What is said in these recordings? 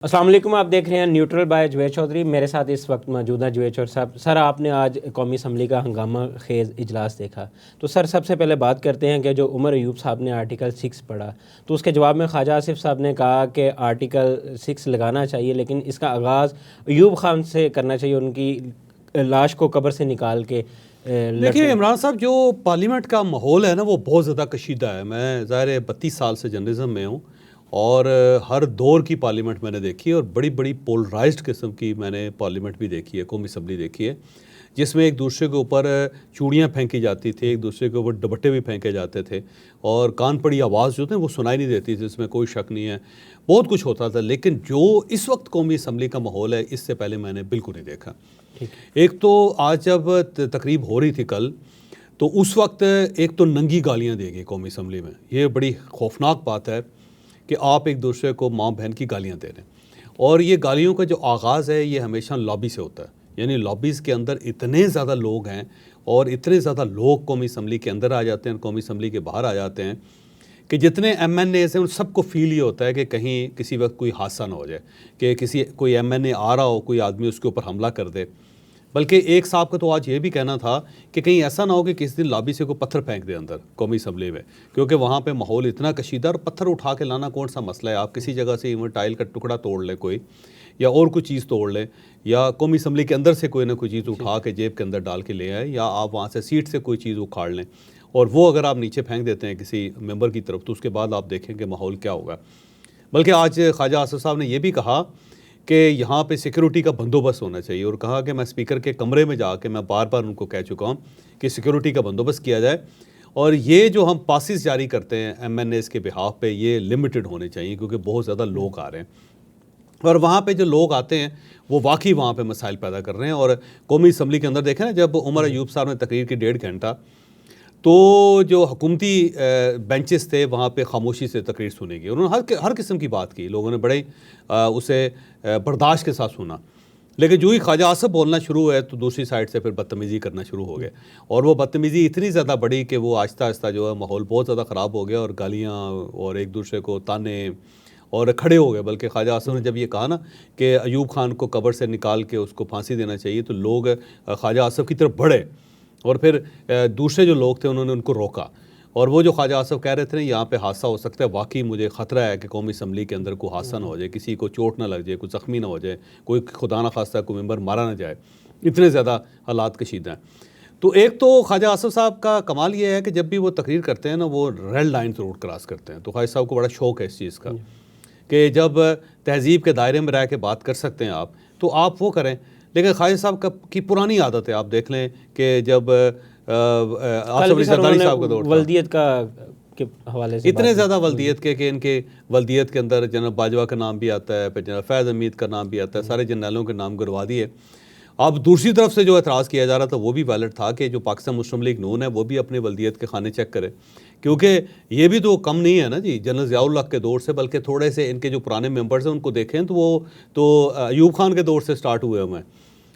अस्सलाम वालेकुम। आप देख रहे हैं न्यूट्रल बाय जुवैद चौधरी। मेरे साथ इस वक्त मौजूद है जुवैद चौधरी साहब। सर, आपने आज कौमी असम्बली का हंगामा खेज़ इजलास देखा, तो सर सबसे पहले बात करते हैं कि जो उमर अयूब साहब ने आर्टिकल 6 पढ़ा, तो उसके जवाब में ख्वाजा आसिफ साहब ने कहा कि आर्टिकल 6 लगाना चाहिए, लेकिन इसका आगाज़ अयूब खान से करना चाहिए, उनकी लाश को कब्र से निकाल के। देखिए इमरान साहब, जो पार्लियामेंट का माहौल है ना, वो बहुत ज़्यादा कशीदा है। मैं ज़ाहिर 32 साल से जर्नलिज्म में हूँ और हर दौर की पार्लियामेंट मैंने देखी है और बड़ी बड़ी पोलराइज्ड किस्म की मैंने पार्लियामेंट भी देखी है, कौमी असम्बली देखी है, जिसमें एक दूसरे के ऊपर चूड़ियाँ फेंकी जाती थी, एक दूसरे के ऊपर दुपट्टे भी फेंके जाते थे और कान पड़ी आवाज़ जो थी वो सुनाई नहीं देती थी, इसमें कोई शक नहीं है, बहुत कुछ होता था। लेकिन जो इस वक्त कौमी असम्बली का माहौल है, इससे पहले मैंने बिल्कुल नहीं देखा। एक तो आज जब तकरीब हो रही थी कल, तो उस वक्त एक तो नंगी गालियाँ दी गई कौमी असम्बली में। ये बड़ी खौफनाक बात है कि आप एक दूसरे को माँ बहन की गालियाँ दे रहे हैं, और ये गालियों का जो आगाज़ है ये हमेशा लॉबी से होता है। यानी लॉबीज़ के अंदर इतने ज़्यादा लोग हैं और इतने ज़्यादा लोग कौमी असम्बली के अंदर आ जाते हैं, कौमी असम्बली के बाहर आ जाते हैं, कि जितने MNAs हैं उन सबको फील ये होता है कि कहीं किसी वक्त कोई हादसा ना हो जाए, कि कोई MNA आ रहा हो, कोई आदमी उसके ऊपर हमला कर दे। बल्कि एक साहब का तो आज ये भी कहना था कि कहीं ऐसा ना हो कि किसी दिन लॉबी से कोई पत्थर फेंक दे अंदर कौमी असम्बली में, क्योंकि वहाँ पे माहौल इतना कशीदा, और पत्थर उठा के लाना कौन सा मसला है। आप किसी जगह से इवन टाइल का टुकड़ा तोड़ लें कोई, या और कोई चीज़ तोड़ लें, या कौमी असम्बली के अंदर से कोई ना कोई चीज़ उठा के जेब के अंदर डाल के ले आए, या आप वहाँ से सीट से कोई चीज़ उखाड़ लें और वो अगर आप नीचे फेंक देते हैं किसी मेंबर की तरफ, तो उसके बाद आप देखेंगे माहौल क्या होगा। बल्कि आज ख्वाजा आसिफ साहब ने यह भी कहा कि यहाँ पे सिक्योरिटी का बंदोबस्त होना चाहिए, और कहा कि मैं स्पीकर के कमरे में जाके मैं बार बार उनको कह चुका हूँ कि सिक्योरिटी का बंदोबस्त किया जाए, और ये जो हम पासिस जारी करते हैं MNAs के बिहाफ पे, ये लिमिटेड होने चाहिए, क्योंकि बहुत ज़्यादा लोग आ रहे हैं और वहाँ पे जो लोग आते हैं वो वाकई वहाँ पे मसाइल पैदा कर रहे हैं। और कौमी असम्बली के अंदर देखें ना, जब उमर अयूब साहब ने तकरीर की 1.5 घंटा, तो जो हुकूमती बेंचेस थे वहाँ पे खामोशी से तकरीर सुनेगी, उन्होंने हर किस्म की बात की, लोगों ने बड़े उसे बर्दाश्त के साथ सुना। लेकिन जो ही ख्वाजा आसिफ बोलना शुरू हुआ तो दूसरी साइड से फिर बदतमीज़ी करना शुरू हो गए, और वो बदतमीज़ी इतनी ज़्यादा बढ़ी कि वो आहिस्ता आहिस्ता जो है माहौल बहुत ज़्यादा ख़राब हो गया, और गालियाँ और एक दूसरे को ताने और खड़े हो गए। बल्कि ख्वाजा आसिफ ने जब ये कहा ना कि अयूब खान को कब्र से निकाल के उसको फांसी देना चाहिए, तो लोग ख्वाजा आसिफ की तरफ बढ़े, और फिर दूसरे जो लोग थे उन्होंने उनको रोका। और वो जो ख्वाजा आसिफ कह रहे थे ना, यहाँ पे हादसा हो सकता है, वाकई मुझे ख़तरा है कि कौमी असम्बली के अंदर कोई हादसा ना हो जाए, किसी को चोट ना लग जाए, कोई ज़ख्मी ना हो जाए, कोई खुदा ना खास्ता कोई मेंबर मारा ना जाए, इतने ज़्यादा हालात कशीदा हैं। तो एक तो ख्वाजा आसिफ साहब का कमाल ये है कि जब भी वो तकरीर करते हैं ना, वो रेड लाइन ज़रूर क्रॉस करते हैं। तो ख्वाजा साहब को बड़ा शौक़ है इस चीज़ का कि जब तहज़ीब के दायरे में रह के बात कर सकते हैं आप, तो आप वो करें। लेकिन ख्वाजा साहब की पुरानी आदत है, आप देख लें कि जब आसिफ अली ज़रदारी साहब का दौर था, वल्दियत का के हवाले से इतने ज़्यादा वल्दियत के कि इनके वल्दियत के अंदर जनाब बाजवा का नाम भी आता है, फिर जनाब फैज़ हमीद का नाम भी आता है, सारे जर्नलों के नाम गिरवा दिए। अब दूसरी तरफ से जो एतराज़ किया जा रहा था वो भी वैलिड था कि जो पाकिस्तान मुस्लिम लीग नून है वो भी अपनी वल्दियत के खाने चेक करे, क्योंकि ये भी तो कम नहीं है ना जी जनरल ज़ियाउल हक के दौर से, बल्कि थोड़े से इनके जो पुराने मेंबर्स हैं उनको देखें तो वो तो अयूब खान के दौर से स्टार्ट हुए हुए हैं,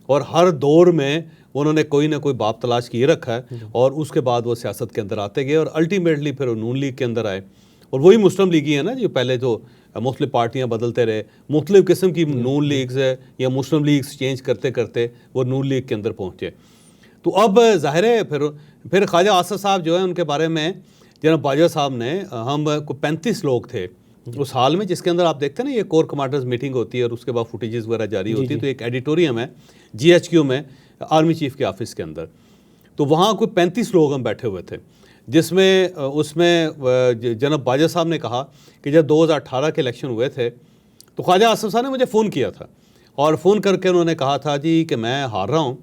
और हर दौर में उन्होंने कोई ना कोई बाप तलाश किए रखा है, और उसके बाद वो सियासत के अंदर आते गए और अल्टीमेटली फिर नून लीग के अंदर आए। और वही मुस्लिम लीग ही है ना, जो पहले तो मुख्तलिफ पार्टियां बदलते रहे, मुख्तलिफ किस्म की नून लीग्स है या मुस्लिम लीग्स चेंज करते करते वो नून लीग के अंदर पहुँचे। तो अब ज़ाहिर है फिर ख्वाजा आसिफ साहब जो है उनके बारे में जनाब बाजवा साहब ने, हम को 35 लोग थे उस हाल में, जिसके अंदर आप देखते हैं ना ये कोर कमांडर्स मीटिंग होती है और उसके बाद फुटेजेस वगैरह जारी होती है, तो एक एडिटोरियम है GHQ में आर्मी चीफ के ऑफिस के अंदर, तो वहाँ कोई 35 लोग हम बैठे हुए थे, जिसमें उसमें जनाब बाजवा साहब ने कहा कि जब 2018 के इलेक्शन हुए थे तो ख्वाजा आसिफ साहब ने मुझे फ़ोन किया था, और फ़ोन करके उन्होंने कहा था जी कि मैं हार रहा हूँ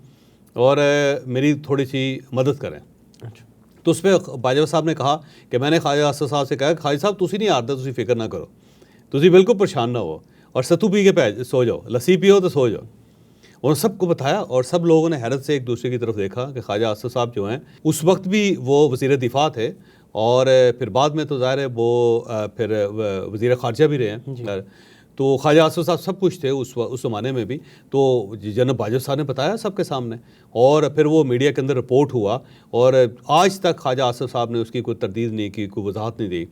और मेरी थोड़ी सी मदद करें। अच्छा। तो उस पर बाजवा साहब ने कहा कि मैंने ख्वाजा आसिफ साहब से कहा, ख्वाजा साहब तुसी नहीं हारते, तुसी फिक्र ना करो, तुसी बिल्कुल परेशान ना हो, और सत्तू पी के सो जाओ, लस्सी पियो तो सो जाओ। उन्होंने सबको बताया, और सब लोगों ने हैरत से एक दूसरे की तरफ देखा कि ख्वाजा आसिफ साहब जो हैं उस वक्त भी वो वज़ीर दिफा थे, और फिर बाद में तो ज़ाहिर है वो फिर वज़ीर ख़ारजा भी रहे हैं। तो ख्वाजा आसिफ साहब सब कुछ थे उस ज़माने में भी। तो जनाब बाजवा साहब ने बताया सबके सामने, और फिर वो मीडिया के अंदर रिपोर्ट हुआ, और आज तक ख्वाजा आसिफ साहब ने उसकी कोई तरदीद नहीं की, कोई वजाहत नहीं दी।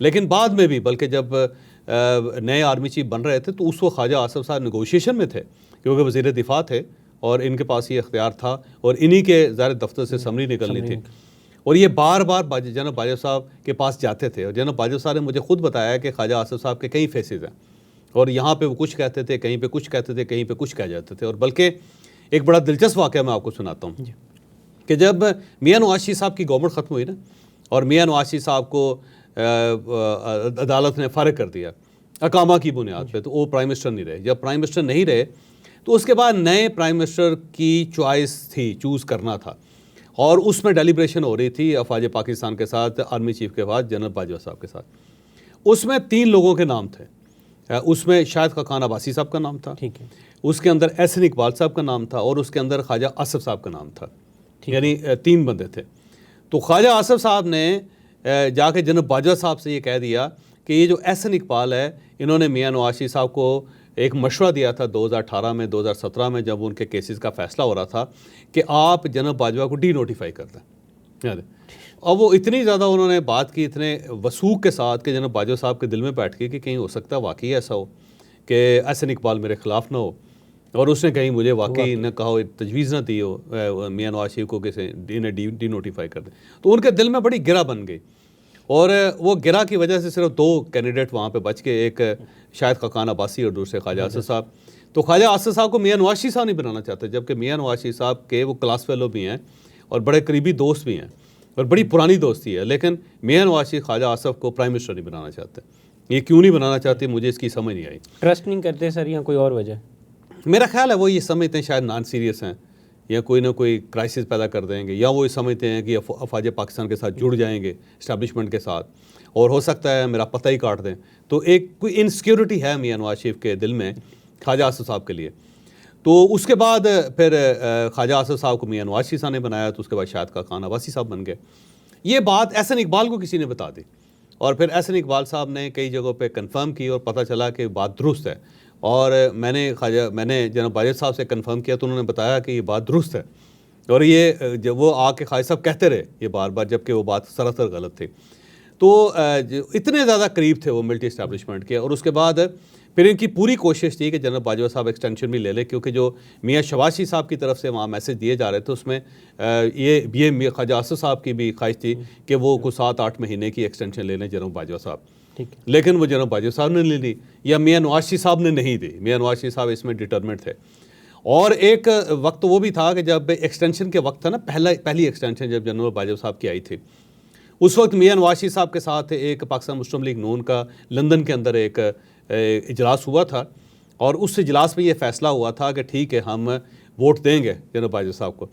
लेकिन बाद में भी, बल्कि जब नए आर्मी चीफ बन रहे थे तो उस वक्त ख्वाजा आसिफ साहब नेगोशिएशन में थे क्योंकि वज़ीर दिफा थे और इनके पास ये इख्तियार था और इन्हीं के ज़ाहिर दफ्तर से समरी निकलनी थी और ये बार बार जनाब बाजवा साहब के पास जाते थे और जनाब बाजवा साहब ने मुझे खुद बताया कि ख्वाजा आसिफ साहब के कई फेसेस हैं और यहाँ पे वो कुछ कहते थे, कहीं पे कुछ कहते थे, कहीं पे कुछ कह जाते थे। और बल्कि एक बड़ा दिलचस्प वाक़या मैं आपको सुनाता हूँ कि जब मियां नवाज शरीफ साहब की गवर्नमेंट ख़त्म हुई ना और मियां नवाज शरीफ साहब को अदालत ने फ़ारिग कर दिया अकामा की बुनियाद पे, तो वो प्राइम मिनिस्टर नहीं रहे। जब प्राइम मिनिस्टर नहीं रहे तो उसके बाद नए प्राइम मिनिस्टर की चॉइस थी, चूज़ करना था और उसमें डेलिब्रेशन हो रही थी अफवाज पाकिस्तान के साथ, आर्मी चीफ के बाद जनरल बाजवा साहब के साथ। उसमें 3 लोगों के नाम थे। उसमें शाहिद खान अब्बासी साहब का नाम था, ठीक है, उसके अंदर एहसन इकबाल साहब का नाम था और उसके अंदर ख्वाजा आसिफ साहब का नाम था, यानी 3 बंदे थे। तो ख्वाजा आसिफ साहब ने जाके जनरल बाजवा साहब से ये कह दिया कि ये जो एहसन इकबाल है, इन्होंने मियां नवाज शरीफ साहब को एक मशवरा दिया था 2018 में, 2017 में जब उनके केसेस का फैसला हो रहा था कि आप जनरल बाजवा को डी नोटिफाई कर दें। और वो इतनी ज़्यादा उन्होंने बात की इतने वसूख के साथ कि जनरल बाजवा साहब के दिल में बैठ गई कि कहीं हो सकता है वाकई ऐसा हो कि एहसन इकबाल मेरे ख़िलाफ़ ना हो और उसने कहीं मुझे वाकई न कहा हो, तजवीज़ ना दी हो मियां नवाज शरीफ को किसी इन्हें डी नोटिफाई कर दें। तो उनके दिल में बड़ी गिरा बन गई और वो गिरा की वजह से सिर्फ 2 कैंडिडेट वहाँ पे बच के, एक शाहिद खान अब्बासी और दूसरे ख्वाजा आसिफ साहब। तो ख्वाजा आसिफ साहब को मियां नवाज शरीफ साहब नहीं बनाना चाहते, जबकि मियां नवाज शरीफ साहब के वो क्लास फेलो भी हैं और बड़े करीबी दोस्त भी हैं और बड़ी पुरानी दोस्ती है, लेकिन मियां नवाज शरीफ ख्वाजा आसिफ को प्राइम मिनिस्टर नहीं बनाना चाहते। ये क्यों नहीं बनाना चाहते मुझे इसकी समझ नहीं आई। ट्रस्ट नहीं करते सर या कोई और वजह? मेरा ख्याल है वो ये समझते हैं शायद नॉन सीरियस हैं या कोई ना कोई क्राइसिस पैदा कर देंगे, या वो ये समझते हैं कि अफवाज पाकिस्तान के साथ जुड़ जाएंगे इस्टेब्लिशमेंट के साथ और हो सकता है मेरा पता ही काट दें। तो एक कोई इनसिक्योरिटी है मियां नवाज शरीफ के दिल में ख्वाजा आसिफ साहब के लिए। तो उसके बाद फिर ख्वाजा आसिफ साहब को मियां नवाज शरीफ साहब ने बनाया, तो उसके बाद शाहिद खान अब्बासी साहब बन गए। ये बात एहसन इकबाल को किसी ने बता दी और फिर एहसन इकबाल साहब ने कई जगहों पे कंफर्म की और पता चला कि बात दुरुस्त है। और मैंने जनाब बाजवा साहब से कंफर्म किया तो उन्होंने बताया कि ये बात दुरुस्त है और ये जब वो आके ख्वाजा साहब कहते रहे ये बार बार, जबकि वो बात सरासर गलत थी। तो इतने ज़्यादा करीब थे वो मिलिट्री इस्टेब्लिशमेंट के। और उसके बाद फिर इनकी पूरी कोशिश थी कि जनरल बाजवा साहब एक्सटेंशन भी ले लें, क्योंकि जो मियां शहबाज शरीफ साहब की तरफ से वहाँ मैसेज दिए जा रहे थे उसमें ये ख्वाजा आसिफ साहब की भी ख्वाहिश थी कि वो कुछ 7-8 महीने की एक्सटेंशन ले लें जनरल बाजवा साहब, लेकिन वो जनरल बाजवा साहब ने ले ली या मियां नवाज शरीफ साहब ने नहीं दी। मियां नवाज शरीफ साहब इसमें डिटरमिनेड थे। और एक वक्त वो भी था कि जब एक्सटेंशन के वक्त था ना, पहली एक्सटेंशन जब जनरल बाजवा साहब की आई थी, उस वक्त मियां नवाज शरीफ साहब के साथ एक पाकिस्तान मुस्लिम लीग नून का लंदन के अंदर एक इजलास हुआ था और उस इजलास में ये फैसला हुआ था कि ठीक है हम वोट देंगे जनरल बाजवा साहब को,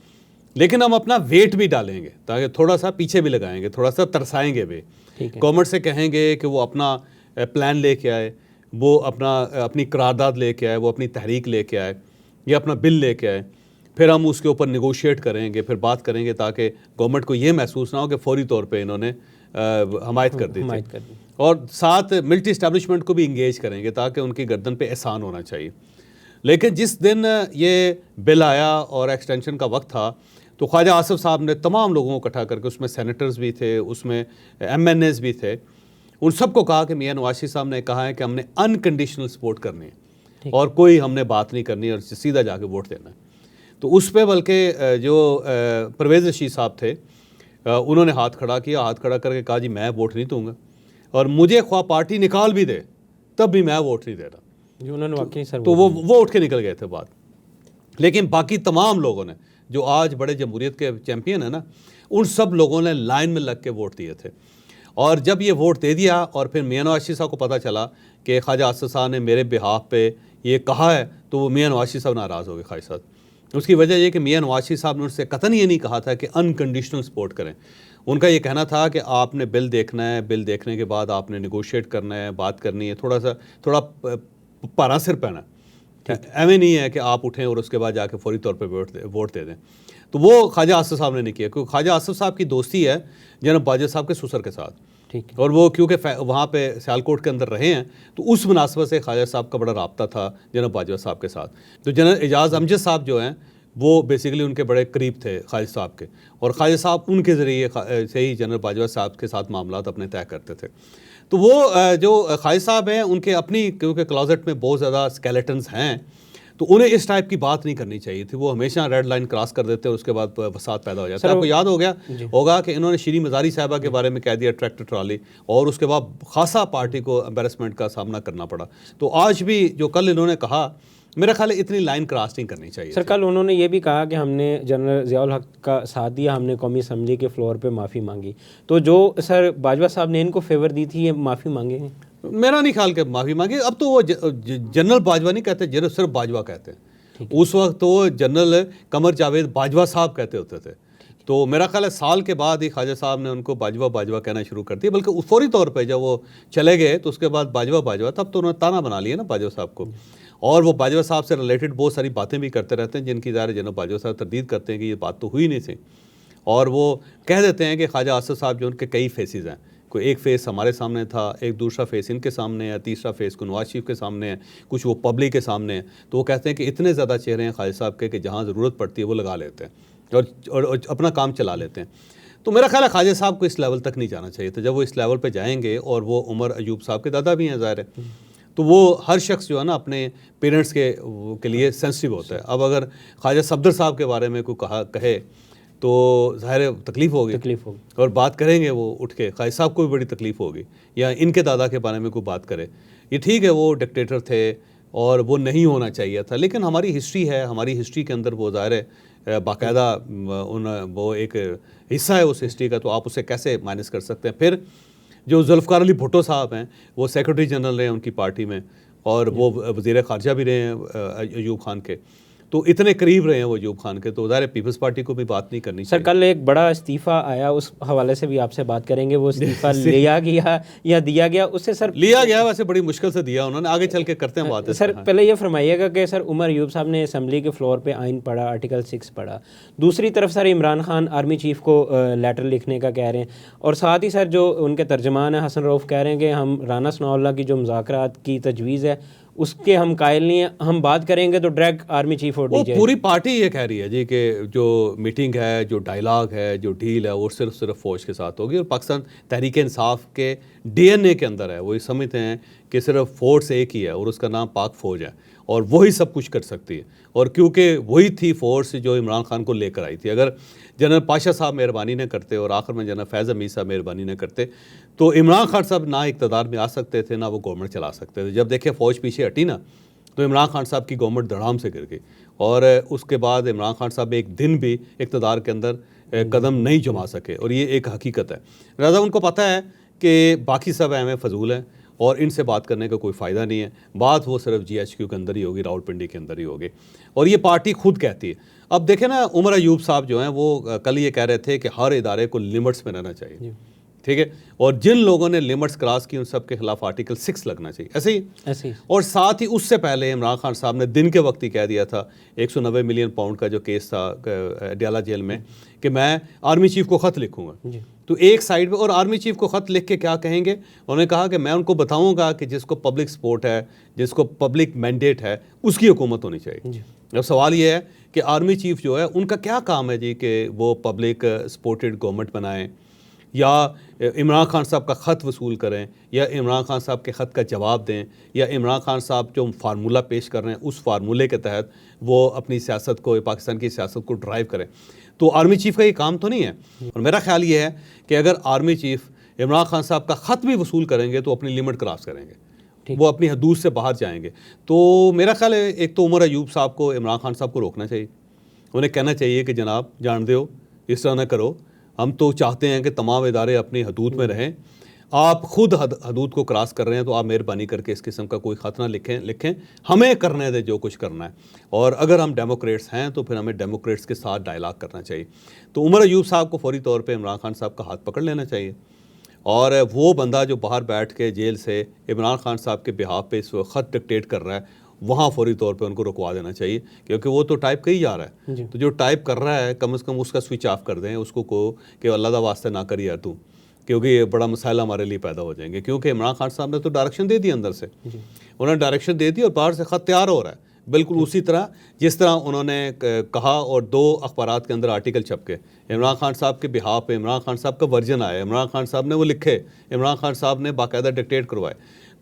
लेकिन हम अपना वेट भी डालेंगे ताकि थोड़ा सा पीछे भी लगाएंगे, थोड़ा सा तरसाएंगे भी। गवर्नमेंट से कहेंगे कि वो अपना प्लान लेके आए, वो अपनी करारदाद लेके आए, वो अपनी तहरीक लेके आए या अपना बिल लेके आए, फिर हम उसके ऊपर निगोशिएट करेंगे, फिर बात करेंगे ताकि गवर्नमेंट को ये महसूस ना हो कि फौरी तौर पे इन्होंने हमायत कर दी थी। और साथ मिलिट्री इस्टेब्लिशमेंट को भी इंगेज करेंगे ताकि उनकी गर्दन पे एहसान होना चाहिए। लेकिन जिस दिन ये बिल आया और एक्सटेंशन का वक्त था तो ख्वाजा आसिफ साहब ने तमाम लोगों को इकट्ठा करके, उसमें सेनेटर्स भी थे, उसमें MNAs भी थे, उन सबको कहा कि मियां नवाज शरीफ साहब ने कहा है कि हमने अनकंडीशनल सपोर्ट करनी है और कोई हमने बात नहीं करनी और सीधा जाके वोट देना है। तो उस पर बल्कि जो परवेज़ रशीद साहब थे उन्होंने हाथ खड़ा किया, हाथ खड़ा करके कहा जी मैं वोट नहीं दूंगा और मुझे ख्वाह पार्टी निकाल भी दे तब भी मैं वोट नहीं दे रहा। जो उन्होंने वाकई सर तो वो उठ के निकल गए थे बात। लेकिन बाकी तमाम लोगों ने जो आज बड़े जमहूरियत के चैम्पियन है ना, उन सब लोगों ने लाइन में लग के वोट दिए थे। और जब ये वोट दे दिया और फिर मियां नवाज शरीफ साहब को पता चला कि ख्वाजा आसिफ साहब ने मेरे बिहाफ पे ये कहा है, तो वो मियां नवाज शरीफ साहब नाराज़ हो गए ख्वाजा साहब। उसकी वजह ये कि मियां नवाज शरीफ साहब ने उनसे कतन ये नहीं कहा था कि अनकंडीशनल सपोर्ट करें। उनका ये कहना था कि आपने बिल देखना है, बिल देखने के बाद आपने निगोशिएट करना है, बात करनी है, थोड़ा पारा सिर पहना, एवं नहीं है कि आप उठें और उसके बाद जाके फौरी तौर पे वोट दे दें। तो वो ख्वाजा आसिफ साहब ने नहीं किया, क्योंकि ख्वाजा आसिफ साहब की दोस्ती है जनरल बाजवा साहब के ससुर के साथ, ठीक है, और वो क्योंकि वहाँ पे सियालकोट के अंदर रहे हैं तो उस मुनासबत से ख्वाजा साहब का बड़ा राब्ता था जनरल बाजवा साहब के साथ। तो जनरल एजाज़ अमजद साहब जो हैं वो बेसिकली उनके बड़े करीब थे ख्वाजा साहब के, और ख्वाजा साहब उनके ज़रिए से ही जनरल बाजवा साहब के साथ मामलात अपने तय करते थे। तो वो जो खालिद साहब हैं उनके अपनी, क्योंकि क्लोजेट में बहुत ज़्यादा स्केलेटन्स हैं, तो उन्हें इस टाइप की बात नहीं करनी चाहिए थी। वो हमेशा रेड लाइन क्रॉस कर देते और उसके बाद फसाद पैदा हो जाता है। आपको याद हो गया होगा कि इन्होंने श्री मज़ारी साहिबा के बारे में कह दिया ट्रैक्टर ट्रॉली, और उसके बाद खासा पार्टी को एम्बेरसमेंट का सामना करना पड़ा। तो आज भी जो कल इन्होंने कहा, मेरा ख्याल है इतनी लाइन क्रॉस नहीं करनी चाहिए। सर कल उन्होंने ये भी कहा कि हमने जनरल ज़ियाउल हक का साथ दिया, हमने कौमी असम्बली के फ्लोर पे माफ़ी मांगी। तो जो सर बाजवा साहब ने इनको फेवर दी थी, ये माफ़ी मांगेंगे? मेरा नहीं ख्याल कि माफ़ी मांगी। अब तो वो जनरल बाजवा नहीं कहते, जनरल सिर्फ बाजवा कहते हैं। उस वक्त तो जनरल कमर जावेद बाजवा साहब कहते होते थे। तो मेरा ख्याल है साल के बाद ही ख्वाजा साहब ने उनको बाजवा बाजवा कहना शुरू कर दिया। बल्कि फौरी तौर पे जब वो चले गए तो उसके बाद बाजवा बाजवा, तब तो उन्होंने ताना बना लिया ना बाजवा साहब को। और वो बाजवा साहब से रिलेटेड बहुत सारी बातें भी करते रहते हैं, जिनकी ज़ाहिर जनरल बाजवा साहब तरदीद करते हैं कि ये बात तो हुई नहीं थी। और वो कह देते हैं कि ख्वाजा आसिफ साहब जो उनके कई फेसेस हैं, कोई एक फेस हमारे सामने था, एक दूसरा फेस इनके सामने है, तीसरा फेस को नवाज शरीफ के सामने है, कुछ वो पब्लिक के सामने है। तो वो कहते हैं कि इतने ज़्यादा चेहरे हैं खालिद साहब के कि जहाँ ज़रूरत पड़ती है वो लगा लेते हैं और अपना काम चला लेते हैं। तो मेरा ख्याल है ख्वाजा साहब को इस लेवल तक नहीं जाना चाहिए था। जब वो इस लेवल पे जाएंगे, और वो उमर अयूब साहब के दादा भी हैं ज़ाहिर है, तो वो हर शख्स जो है ना अपने पेरेंट्स के लिए सेंसिटिव होता है। अब अगर ख्वाजा सफदर साहब के बारे में कोई कहे तो ज़ाहिर तकलीफ़ होगी और बात करेंगे वो उठ के, ख्वाजा साहब को भी बड़ी तकलीफ़ होगी। या इनके दादा के बारे में कोई बात करे, ये ठीक है वो डिक्टेटर थे और वो नहीं होना चाहिए था, लेकिन हमारी हिस्ट्री है, हमारी हिस्ट्री के अंदर वो ज़ाहिर है बाकायदा वो एक हिस्सा है उस हिस्ट्री का, तो आप उसे कैसे माइनस कर सकते हैं। फिर जो जुल्फ़िकार अली भुट्टो साहब हैं, वो सेक्रेटरी जनरल रहे हैं उनकी पार्टी में, और वो वज़ीर ख़ारजा भी रहे हैं अयूब खान के, तो इतने करीब रहे हैं वो अयूब खान के, तो ज़ाहिर पीपल्स पार्टी को भी बात नहीं करनी चाहिए। सर कल एक बड़ा इस्तीफ़ा आया, उस हवाले से भी आपसे बात करेंगे। वो इस्तीफ़ा लिया गया या दिया गया? उससे सर लिया गया, वैसे बड़ी मुश्किल से दिया उन्होंने, आगे चल के करते हैं बात। सर पहले ये फरमाइएगा कि सर उमर अयूब साहब ने असम्बली के फ्लोर पे आइन पढ़ा, आर्टिकल 6 पढ़ा। दूसरी तरफ sir Imran Khan army chief को लेटर लिखने का कह रहे हैं, और साथ ही सर जो उनके तर्जमान है हसन रऊफ़ कह रहे हैं कि हम राना सनाउल्लाह की जो मुज़ाकरात की तजवीज़ है उसके हम कायल नहीं है, हम बात करेंगे तो डायरेक्ट आर्मी चीफ और डीजे। पूरी पार्टी ये कह रही है जी कि जो मीटिंग है, जो डायलॉग है, जो डील है, वो सिर्फ फ़ौज के साथ होगी। और पाकिस्तान तहरीक इंसाफ के डीएनए के अंदर है, वो ये समझते हैं कि सिर्फ फ़ौज एक ही है और उसका नाम पाक फ़ौज है और वही सब कुछ कर सकती है। और क्योंकि वही थी फ़ोर्स जो इमरान खान को लेकर आई थी, अगर जनरल पाशा साहब मेहरबानी न करते और आखिर में जनरल फैज़ हमीद साहब मेहरबानी न करते तो इमरान खान साहब ना इक़्तिदार में आ सकते थे, ना वो गवर्नमेंट चला सकते थे। जब देखे फ़ौज पीछे हटी ना, तो इमरान खान साहब की गवर्नमेंट धड़ाम से गिर गई, और उसके बाद इमरान खान साहब एक दिन भी इक़्तिदार के अंदर कदम नहीं जमा सके, और ये एक हकीकत है। लिहाजा उनको पता है कि बाकी सब अहम फजूल हैं और इनसे बात करने का कोई फ़ायदा नहीं है, बात वो सिर्फ GHQ के अंदर ही होगी, रावलपिंडी के अंदर ही होगी, और ये पार्टी खुद कहती है। अब देखें ना, उमर अयूब साहब जो हैं वो कल ये कह रहे थे कि हर इदारे को लिमिट्स में रहना चाहिए, ठीक है, और जिन लोगों ने लिमिट्स क्रॉस की उन सब के खिलाफ आर्टिकल 6 लगना चाहिए, ऐसे ही। और साथ ही उससे पहले इमरान खान साहब ने दिन के वक्त ही कह दिया था 190 मिलियन पाउंड का जो केस था अडियाला जेल में, कि मैं आर्मी चीफ को ख़त लिखूंगा। तो एक साइड पे, और आर्मी चीफ को ख़त लिख के क्या कहेंगे, उन्होंने कहा कि मैं उनको बताऊंगा कि जिसको पब्लिक सपोर्ट है, जिसको पब्लिक मैंडेट है, उसकी हुकूमत होनी चाहिए। अब सवाल ये है कि आर्मी चीफ जो है उनका क्या काम है जी कि वो पब्लिक सपोर्टेड गवर्नमेंट बनाएं, या इमरान खान साहब का ख़त वसूल करें, या इमरान खान साहब के ख़त का जवाब दें, या इमरान खान साहब जो फार्मूला पेश कर रहे हैं उस फार्मूले के तहत वो अपनी सियासत को, पाकिस्तान की सियासत को ड्राइव करें। तो आर्मी चीफ़ का ये काम तो नहीं है। और मेरा ख्याल ये है कि अगर आर्मी चीफ़ इमरान खान साहब का ख़त भी वसूल करेंगे तो अपनी लिमिट क्रॉस करेंगे, वो अपनी हदूद से बाहर जाएंगे। तो मेरा ख्याल है एक तो उमर अयूब साहब को, इमरान खान साहब को रोकना चाहिए, उन्हें कहना चाहिए कि जनाब जान दो, इस तरह ना करो, हम तो चाहते हैं कि तमाम इदारे अपनी हदूद में रहें, आप खुद हदूद को क्रॉस कर रहे हैं, तो आप मेहरबानी करके इस किस्म का कोई ख़त ना लिखें, हमें करने दें जो कुछ करना है। और अगर हम डेमोक्रेट्स हैं तो फिर हमें डेमोक्रेट्स के साथ डायलॉग करना चाहिए। तो उमर अयूब साहब को फौरी तौर पे इमरान खान साहब का हाथ पकड़ लेना चाहिए, और वो बंदा जो बाहर बैठ के जेल से इमरान खान साहब के बिहाफ पे इस ख़त डिक्टेट कर रहा है, वहाँ फौरी तौर पे उनको रुकवा देना चाहिए, क्योंकि वो तो टाइप कर ही जा रहा है। तो जो टाइप कर रहा है कम से कम उसका स्विच ऑफ कर दें, उसको को कि अल्लाह दा वास्ते ना करिए तू, क्योंकि ये बड़ा मसाइल हमारे लिए पैदा हो जाएंगे। क्योंकि इमरान खान साहब ने तो डायरेक्शन दे दी अंदर से, उन्होंने डायरेक्शन दे दी और बाहर से ख़त तैयार हो रहा है। बिल्कुल उसी तरह जिस तरह उन्होंने कहा और 2 अखबारात के अंदर आर्टिकल छपके इमरान खान साहब के बिहाफ पे इमरान खान साहब का वर्जन आया, इमरान खान साहब ने वो लिखे, इमरान खान साहब ने बाकायदा डिक्टेट करवाए,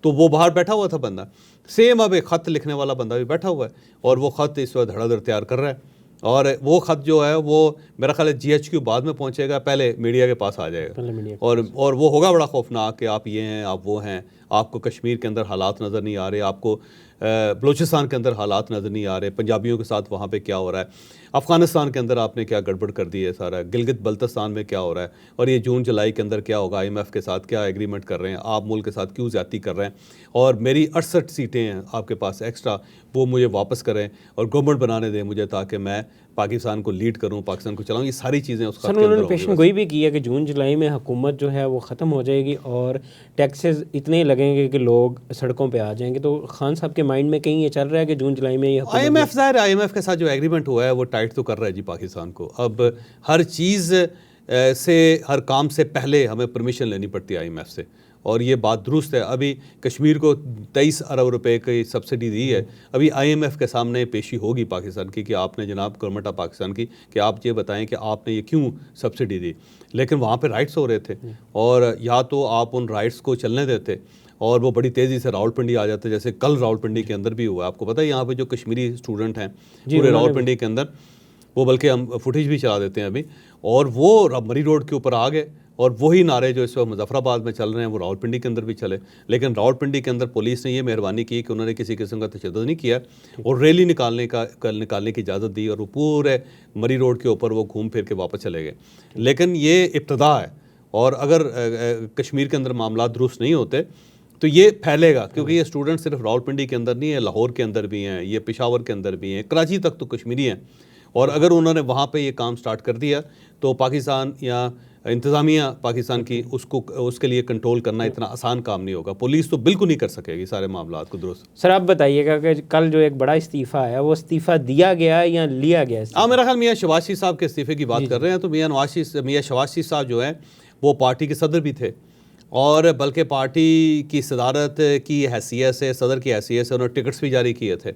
तो वो बाहर बैठा हुआ था बंदा। सेम अब एक ख़त लिखने वाला बंदा भी बैठा हुआ है और वो ख़त इस वक्त धड़ाधड़ तैयार कर रहा है और वो ख़त जो है वो मेरा ख्याल है GHQ बाद में पहुंचेगा, पहले मीडिया के पास आ जाएगा और वो होगा बड़ा खौफनाक कि आप ये हैं, आप वो हैं, आपको कश्मीर के अंदर हालात नज़र नहीं आ रहे, आपको बलूचिस्तान के अंदर हालात नज़र नहीं आ रहे, पंजाबियों के साथ वहाँ पे क्या हो रहा है, अफ़गानिस्तान के अंदर आपने क्या गड़बड़ कर दी है सारा, गिलगित बल्तिस्तान में क्या हो रहा है और ये जून जुलाई के अंदर क्या होगा, IMF के साथ क्या एग्रीमेंट कर रहे हैं, आप मुल्क के साथ क्यों ज़्यादती कर रहे हैं और मेरी 68 सीटें हैं आपके पास एक्स्ट्रा, वो मुझे वापस करें और गवर्नमेंट बनाने दें मुझे ताकि मैं पाकिस्तान को लीड करूँ, पाकिस्तान को चलाऊँ। ये सारी चीज़ें उस सर उन्होंने पेशन गोई भी की है कि जून जुलाई में हुकूमत जो है वो ख़त्म हो जाएगी और टैक्सेस इतने लगेंगे कि लोग सड़कों पे आ जाएंगे। तो खान साहब के माइंड में कहीं ये चल रहा है कि जून जुलाई में ये IMF ज़ाहिर IMF के साथ जो एग्रीमेंट हुआ है वो टाइट तो कर रहा है जी पाकिस्तान को। अब हर चीज़ से हर काम से पहले हमें परमिशन लेनी पड़ती है IMF से और ये बात दुरुस्त है। अभी कश्मीर को 23 अरब रुपए की सब्सिडी दी है, अभी IMF के सामने पेशी होगी पाकिस्तान की कि आपने जनाब गवर्नमेंट ऑफ पाकिस्तान की कि आप ये बताएं कि आपने ये क्यों सब्सिडी दी, लेकिन वहाँ पे राइट्स हो रहे थे और या तो आप उन राइट्स को चलने देते और वो बड़ी तेज़ी से रावलपिंडी आ जाते, जैसे कल रावलपिंडी के अंदर भी हुआ। आपको पता है यहाँ पे जो कश्मीरी स्टूडेंट हैं पूरे रावलपिंडी के अंदर, वो बल्कि हम फुटेज भी चला देते हैं अभी, और वो मरी रोड के ऊपर आ गए और वही नारे जो इस वक्त मुजफ्फराबाद में चल रहे हैं वो रावलपिंडी के अंदर भी चले, लेकिन रावलपिंडी के अंदर पुलिस ने ये मेहरबानी की कि उन्होंने किसी किस्म का तशद्दुद नहीं किया और रैली निकालने की इजाज़त दी और वो पूरे मरी रोड के ऊपर वो घूम फिर के वापस चले गए। लेकिन ये इब्तदा है और अगर कश्मीर के अंदर मामला दुरुस्त नहीं होते तो ये फैलेगा, क्योंकि ये स्टूडेंट सिर्फ रावलपिंडी के अंदर नहीं है, लाहौर के अंदर भी हैं, ये पेशावर के अंदर भी हैं, कराची तक तो कश्मीरी हैं। और अगर उन्होंने वहाँ पे ये काम स्टार्ट कर दिया तो पाकिस्तान या इंतज़ामिया पाकिस्तान की उसके लिए कंट्रोल करना इतना आसान काम नहीं होगा। पुलिस तो बिल्कुल नहीं कर सकेगी सारे मामला को दुरुस्त। सर आप बताइएगा कि कल जो एक बड़ा इस्तीफ़ा है वो इस्तीफ़ा दिया गया या लिया गया? हाँ, मेरा ख्याल मियाँ शहबाज शरीफ साहब के इस्तीफ़े की बात कर रहे हैं, तो मियाँ शहबाज शरीफ साहब जो हैं वो पार्टी के सदर भी थे और बल्कि पार्टी की सदारत की हैसियत से, सदर की हैसियत से उन्होंने टिकट्स भी जारी किए थे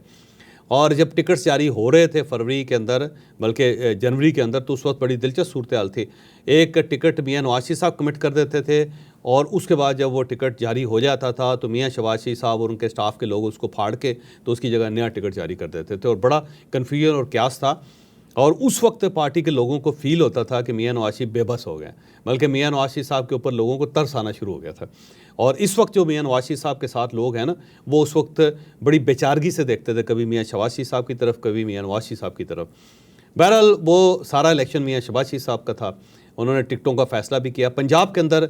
और जब टिकट्स जारी हो रहे थे फरवरी के अंदर बल्कि जनवरी के अंदर, तो उस वक्त बड़ी दिलचस्प सूरत हाल थी। एक टिकट मियाँ नवाज शरीफ साहब कमिट कर देते थे और उसके बाद जब वो टिकट जारी हो जाता था तो मियाँ शहबाज शरीफ साहब और उनके स्टाफ के लोग उसको फाड़ के तो उसकी जगह नया टिकट जारी कर देते थे और बड़ा कन्फ्यूजन और क्यास था। और उस वक्त पार्टी के लोगों को फील होता था कि मियाँ नवाज शरीफ बेबस हो गए, बल्कि मियाँ नवाज शरीफ साहब के ऊपर लोगों को तरस आना शुरू हो गया था। और इस वक्त जो मियाँ नवाज शरीफ साहब के साथ लोग हैं ना, वो उस वक्त बड़ी बेचारगी से देखते थे, कभी मियाँ शहबाज शरीफ साहब की तरफ, कभी मियाँ नवाज शरीफ साहब की तरफ। बहरहाल वो सारा इलेक्शन मियाँ शहबाज शरीफ साहब का था, उन्होंने टिकटों का फ़ैसला भी किया। पंजाब के अंदर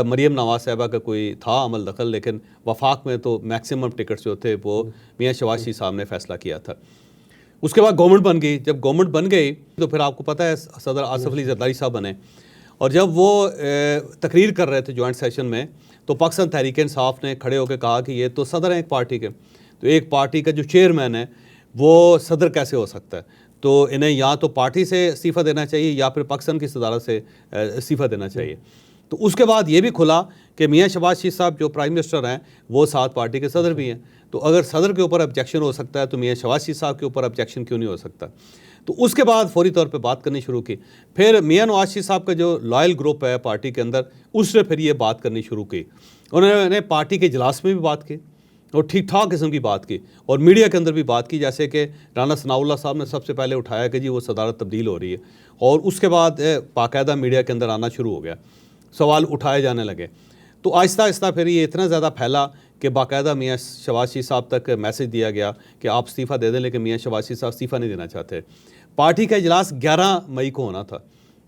मरीम नवाज साहबा का कोई था अमल दखल, लेकिन वफाक में तो मैक्सिमम टिकट्स जो थे वो मियाँ शहबाज शरीफ साहब ने फ़ैसला किया था। उसके बाद गवर्नमेंट बन गई। जब गवर्नमेंट बन गई तो फिर आपको पता है सदर आसिफ अली जरदारी साहब बने और जब वो तकरीर कर रहे थे जॉइंट सेशन में तो पाकिस्तान तहरीक इंसाफ ने खड़े होकर कहा कि ये तो सदर हैं एक पार्टी के, तो एक पार्टी का जो चेयरमैन है वो सदर कैसे हो सकता है, तो इन्हें या तो पार्टी से इस्तीफ़ा देना चाहिए या फिर पाकिस्तान की सदारत से इस्तीफ़ा देना चाहिए। तो उसके बाद ये भी खुला कि मियाँ शहबाज शरीफ साहब जो प्राइम मिनिस्टर हैं वो साथ पार्टी के सदर भी हैं, तो अगर सदर के ऊपर ऑब्जेक्शन हो सकता है तो मियाँ शहबाज शरीफ साहब के ऊपर ऑब्जेक्शन क्यों नहीं हो सकता। तो उसके बाद फौरी तौर पे बात करनी शुरू की। फिर मियाँ नवाज शरीफ साहब का जो लॉयल ग्रुप है पार्टी के अंदर, उसने फिर ये बात करनी शुरू की। उन्होंने पार्टी के इजलास में भी बात की और ठीक ठाक किस्म की बात की और मीडिया के अंदर भी बात की, जैसे कि राना सनाउल्लाह साहब ने सबसे पहले उठाया कि जी वो सदारत तब्दील हो रही है और उसके बाद बाकायदा मीडिया के अंदर आना शुरू हो गया, सवाल उठाए जाने लगे। तो आहिस्ता आहिस्ता फिर ये इतना ज़्यादा फैला कि बाकायदा मियाँ शहबाज शरीफ साहब तक मैसेज दिया गया कि आप इस्तीफ़ा दे दें, लेकिन मियाँ शहबाज शरीफ साहब इस्तीफ़ा नहीं देना चाहते। पार्टी का इजलास 11 मई को होना था,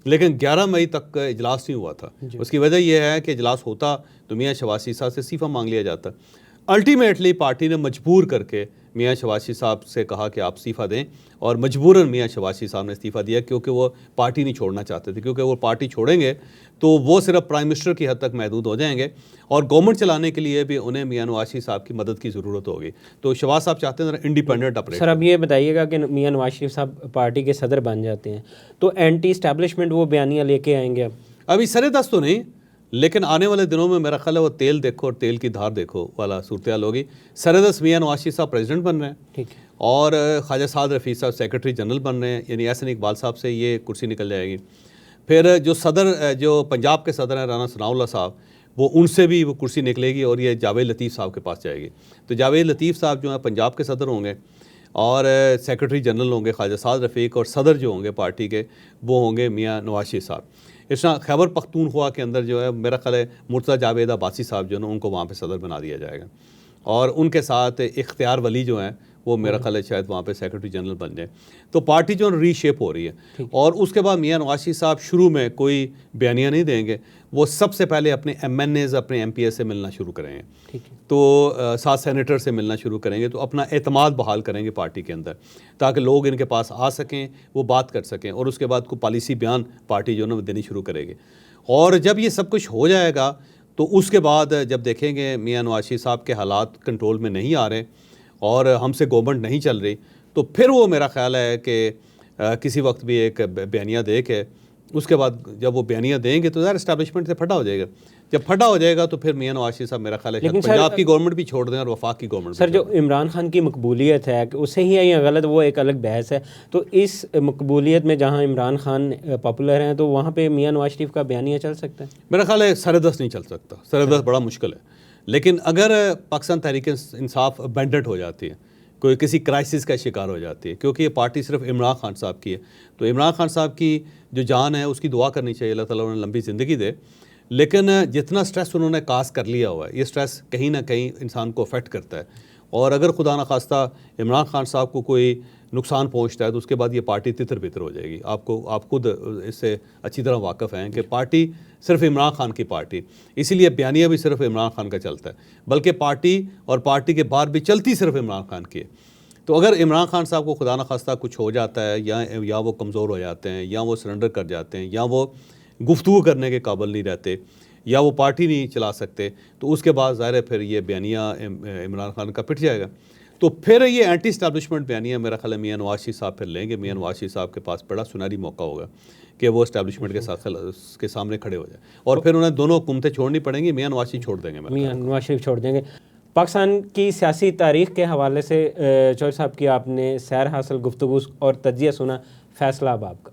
लेकिन 11 मई तक इजलास नहीं हुआ था। उसकी वजह यह है कि इजलास होता तो मियाँ शहबाज शरीफ साहब से इस्तीफ़ा मांग लिया जाता। अल्टीमेटली पार्टी ने मजबूर करके मियाँ शहबाज शरीफ साहब से कहा कि आप इस्तीफ़ा दें और मजबूरन मियाँ शहबाज शरीफ साहब ने इस्तीफ़ा दिया, क्योंकि वो पार्टी नहीं छोड़ना चाहते थे, क्योंकि वो पार्टी छोड़ेंगे तो वो सिर्फ प्राइम मिनिस्टर की हद तक महदूद हो जाएंगे और गवर्नमेंट चलाने के लिए भी उन्हें मियाँ नवाज शरीफ साहब की मदद की ज़रूरत होगी। तो शहबाज साहब चाहते हैं इंडिपेंडेंट अपने। सर अब ये बताइएगा कि मियाँ नवाज शरीफ साहब पार्टी के सदर बन जाते हैं तो एंटी इस्टेब्लिशमेंट वो बयानियाँ लेके आएंगे? अभी सरे दस्त तो नहीं, लेकिन आने वाले दिनों में मेरा ख्याल है वो तेल देखो और तेल की धार देखो वाला सूरत हाल होगी। सरदस मियां नवाज शरीफ साहब प्रेसिडेंट बन रहे हैं, ठीक है, और ख्वाजा साद रफ़ी साहब सेक्रेटरी जनरल बन रहे हैं, यानी एहसन इकबाल साहब से ये कुर्सी निकल जाएगी। फिर जो सदर, जो पंजाब के सदर हैं राना सनाउल्लाह साहब, वो उनसे भी वो कुर्सी निकलेगी और ये जावेद लतीफ़ साहब के पास जाएगी। तो जावेद लतीफ़ साहब जो हैं पंजाब के सदर होंगे और सेक्रेटरी जनरल होंगे ख्वाजा साद रफ़ीक, और सदर जो होंगे पार्टी के वो होंगे मियां नवाज शरीफ साहब। इस तरह खैबर पख्तूनख्वा के अंदर जो है मेरा ख्याल है मुर्तज़ा जावेद अब्बासी साहब जो है उनको वहाँ पे सदर बना दिया जाएगा, और उनके साथ इख्तियार वली जो हैं वो मेरा ख्याल है शायद वहाँ पे सेक्रेटरी जनरल बन जाए। तो पार्टी जो रीशेप हो रही है, और उसके बाद मियां नवाज शरीफ साहब शुरू में कोई बयानियाँ नहीं देंगे, वो सबसे पहले अपने MNAs अपने MPs से मिलना शुरू करेंगे, ठीक है, तो 7 सेनेटर से मिलना शुरू करेंगे, तो अपना एतमाद बहाल करेंगे पार्टी के अंदर, ताकि लोग इनके पास आ सकें, वो बात कर सकें, और उसके बाद कोई पॉलिसी बयान पार्टी जो है ना देनी शुरू करेगी। और जब ये सब कुछ हो जाएगा तो उसके बाद जब देखेंगे मियां नवाज शरीफ साहब के हालात कंट्रोल में नहीं आ रहे और हमसे गवर्नमेंट नहीं चल रही, तो फिर वो मेरा ख्याल है कि किसी वक्त भी एक बयानिया दे के उसके बाद जब वो बयानिया देंगे तो यार इस्टेब्लिशमेंट से फटा हो जाएगा। जब फटा हो जाएगा तो फिर मियां नवाज शरीफ साहब मेरा ख्याल है शायद पंजाब की गवर्नमेंट भी छोड़ दें और वफाक की गवर्नमेंट। सर जो इमरान खान की मकबूलियत है कि उससे ही है या गलत, वो एक अलग बहस है। तो इस मकबूलियत में जहाँ इमरान खान पॉपुलर हैं तो वहाँ पे मियां नवाज शरीफ का बयानिया चल सकता है? मेरा ख्याल है सरदस्त नहीं चल सकता, सरदस्त बड़ा मुश्किल है। लेकिन अगर पाकिस्तान तहरीक इंसाफ अबेंडेंट हो जाती है, कोई किसी क्राइसिस का शिकार हो जाती है, क्योंकि ये पार्टी सिर्फ इमरान खान साहब की है, तो इमरान खान साहब की जो जान है उसकी दुआ करनी चाहिए, अल्लाह ताला उन्हें लंबी ज़िंदगी दे। लेकिन जितना स्ट्रेस उन्होंने कास कर लिया हुआ है, ये स्ट्रेस कहीं ना कहीं इंसान को अफेक्ट करता है, और अगर खुदा न खास्ता इमरान खान साहब को कोई नुकसान पहुंचता है तो उसके बाद ये पार्टी तितर बितर हो जाएगी। आप खुद इससे अच्छी तरह वाकिफ़ हैं कि पार्टी सिर्फ इमरान खान की पार्टी, इसीलिए बयानिया भी सिर्फ इमरान खान का चलता है, बल्कि पार्टी और पार्टी के बाहर भी चलती सिर्फ इमरान खान की है। तो अगर इमरान खान साहब को खुदा न खास्ता कुछ हो जाता है, या वो कमज़ोर हो जाते हैं, या वो सरेंडर कर जाते हैं, या वो गुफ्तगू करने के काबिल नहीं रहते, या वो पार्टी नहीं चला सकते, तो उसके बाद ज़ाहिर है फिर ये बयानिया इमरान खान का पिट जाएगा। तो फिर ये एंटी इस्टेब्लिशमेंट बयानिया मेरा ख्याल है मियां नवाज शरीफ साहब फिर लेंगे। मियां नवाज शरीफ साहब के पास बड़ा सुनहरी मौका होगा कि वो इस्टेब्लिशमेंट के साथ के सामने खड़े हो जाए, और फिर उन्हें दोनों हुकूमतें छोड़नी पड़ेंगी। मियां नवाज शरीफ छोड़ देंगे, मियां नवाज शरीफ छोड़ देंगे। पाकिस्तान की सियासी तारीख़ के हवाले से चौधरी साहब की आपने सैर हासिल, गुफ्तगू और तजिया सुना, फैसला अब आपका।